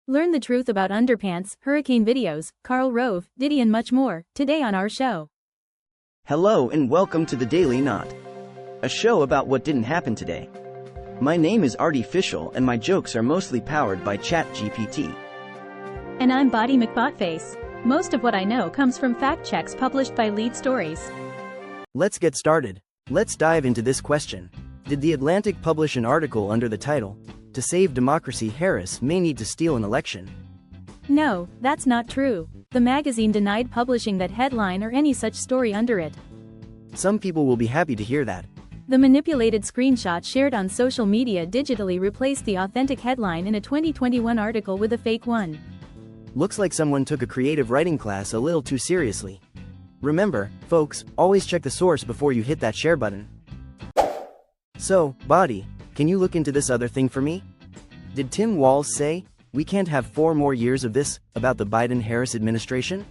Learn the truth about underpants, hurricane videos, Karl, Rove, Diddy and much more, today on our show. Hello and welcome to the Daily Knot, a show about what didn't happen today. My name is Artificial and my jokes are mostly powered by ChatGPT. And I'm Body McBotface. Most of what I know comes from fact checks published by Lead Stories. Let's get started. Let's dive into this question. Did The Atlantic publish an article under the title, "To Save Democracy, Harris May Need to Steal an Election"? No, that's not true. The magazine denied publishing that headline or any such story under it. Some people will be happy to hear that. The manipulated screenshot shared on social media digitally replaced the authentic headline in a 2021 article with a fake one. Looks like someone took a creative writing class a little too seriously. Remember, folks, always check the source before you hit that share button. So, Body, can you look into this other thing for me? Did Tim Walz say, "We can't have 4 more years of this," about the Biden-Harris administration?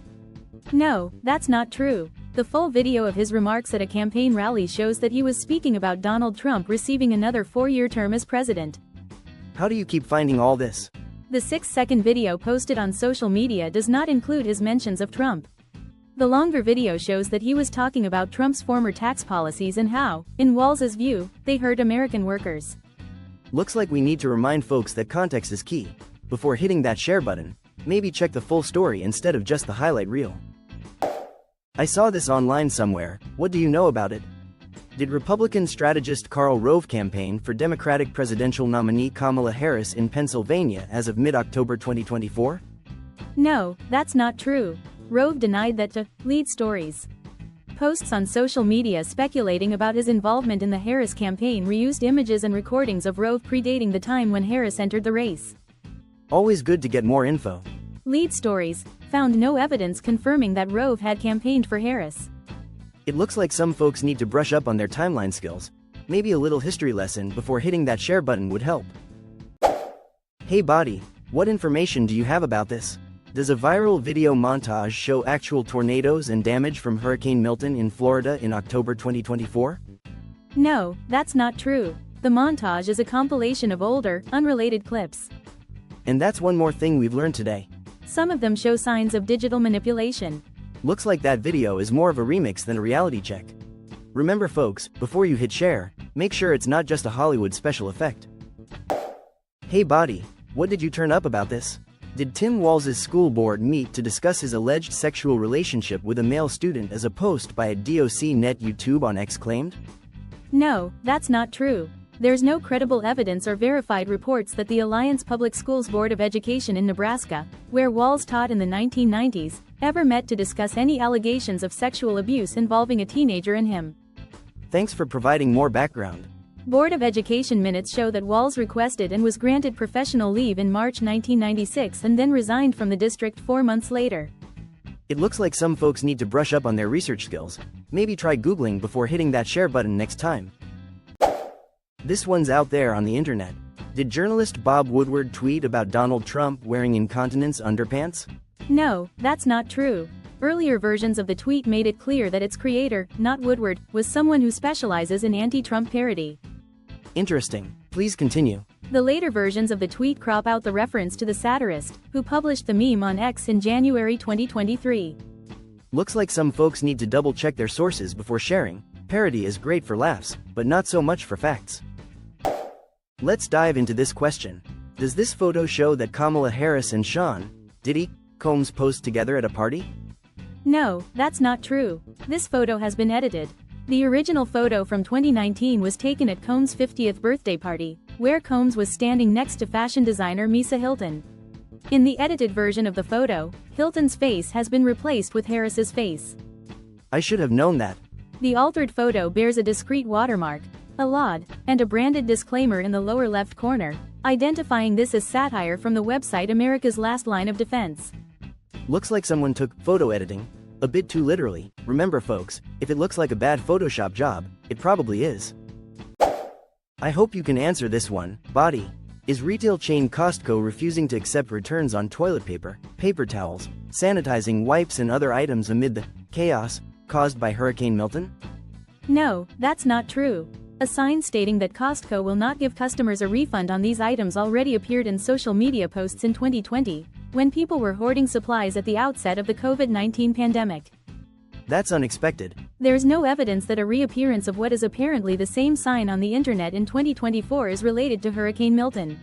No, that's not true. The full video of his remarks at a campaign rally shows that he was speaking about Donald Trump receiving another 4-year term as president. How do you keep finding all this? The 6-second video posted on social media does not include his mentions of Trump. The longer video shows that he was talking about Trump's former tax policies and how, in Walz's view, they hurt American workers. Looks like we need to remind folks that context is key. Before hitting that share button, maybe check the full story instead of just the highlight reel. I saw this online somewhere. What do you know about it? Did Republican strategist Karl Rove campaign for Democratic presidential nominee Kamala Harris in Pennsylvania as of mid-October 2024? No, that's not true. Rove denied that to Lead Stories. Posts on social media speculating about his involvement in the Harris campaign reused images and recordings of Rove predating the time when Harris entered the race. Always good to get more info. Lead Stories found no evidence confirming that Rove had campaigned for Harris. It looks like some folks need to brush up on their timeline skills. Maybe a little history lesson before hitting that share button would help. Hey Body, what information do you have about this? Does a viral video montage show actual tornadoes and damage from Hurricane Milton in Florida in October 2024? No, that's not true. The montage is a compilation of older, unrelated clips. And that's one more thing we've learned today. Some of them show signs of digital manipulation. Looks like that video is more of a remix than a reality check. Remember folks, before you hit share, make sure it's not just a Hollywood special effect. Hey Body, what did you turn up about this? Did Tim Walz's school board meet to discuss his alleged sexual relationship with a male student as a post by a DOC net YouTube on X claimed? No, that's not true. There's no credible evidence or verified reports that the Alliance Public Schools Board of Education in Nebraska, where Walz taught in the 1990s, ever met to discuss any allegations of sexual abuse involving a teenager and him. Thanks for providing more background. Board of Education minutes show that Walz requested and was granted professional leave in March 1996 and then resigned from the district 4 months later. It looks like some folks need to brush up on their research skills. Maybe try Googling before hitting that share button next time. This one's out there on the internet. Did journalist Bob Woodward tweet about Donald Trump wearing Incontinence underpants? No, that's not true. Earlier versions of the tweet made it clear that its creator, not Woodward, was someone who specializes in anti-Trump parody. Interesting. Please continue. The later versions of the tweet crop out the reference to the satirist, who published the meme on X in January 2023. Looks like some folks need to double-check their sources before sharing. Parody is great for laughs, but not so much for facts. Let's dive into this question. Does this photo show that Kamala Harris and Diddy Combs posed together at a party? No, that's not true. This photo has been edited. The original photo from 2019 was taken at Combs' 50th birthday party, where Combs was standing next to fashion designer Misa Hylton. In the edited version of the photo, Hylton's face has been replaced with Harris's face. I should have known that. The altered photo bears a discrete watermark, a laud, and a branded disclaimer in the lower left corner, identifying this as satire from the website America's Last Line of Defense. Looks like someone took photo editing a bit too literally. Remember folks, if it looks like a bad Photoshop job, it probably is. I hope you can answer this one, Body. Is retail chain Costco refusing to accept returns on toilet paper, paper towels, sanitizing wipes and other items amid the chaos caused by Hurricane Milton? No, that's not true. A sign stating that Costco will not give customers a refund on these items already appeared in social media posts in 2020, when people were hoarding supplies at the outset of the COVID-19 pandemic. That's unexpected. There's no evidence that a reappearance of what is apparently the same sign on the internet in 2024 is related to Hurricane Milton.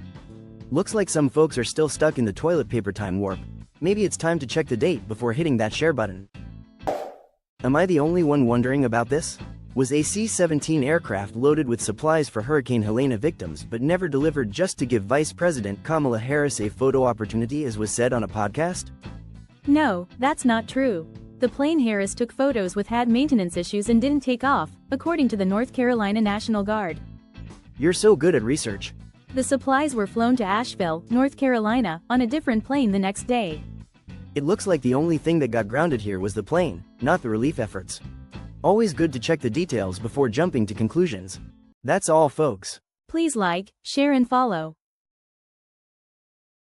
Looks like some folks are still stuck in the toilet paper time warp. Maybe it's time to check the date before hitting that share button. Am I the only one wondering about this? Was a C-17 aircraft loaded with supplies for Hurricane Helene victims but never delivered just to give Vice President Kamala Harris a photo opportunity, as was said on a podcast? No, that's not true. The plane Harris took photos with had maintenance issues and didn't take off, according to the North Carolina National Guard. You're so good at research. The supplies were flown to Asheville, North Carolina, on a different plane the next day. It looks like the only thing that got grounded here was the plane, not the relief efforts. Always good to check the details before jumping to conclusions. That's all, folks. Please like, share and follow.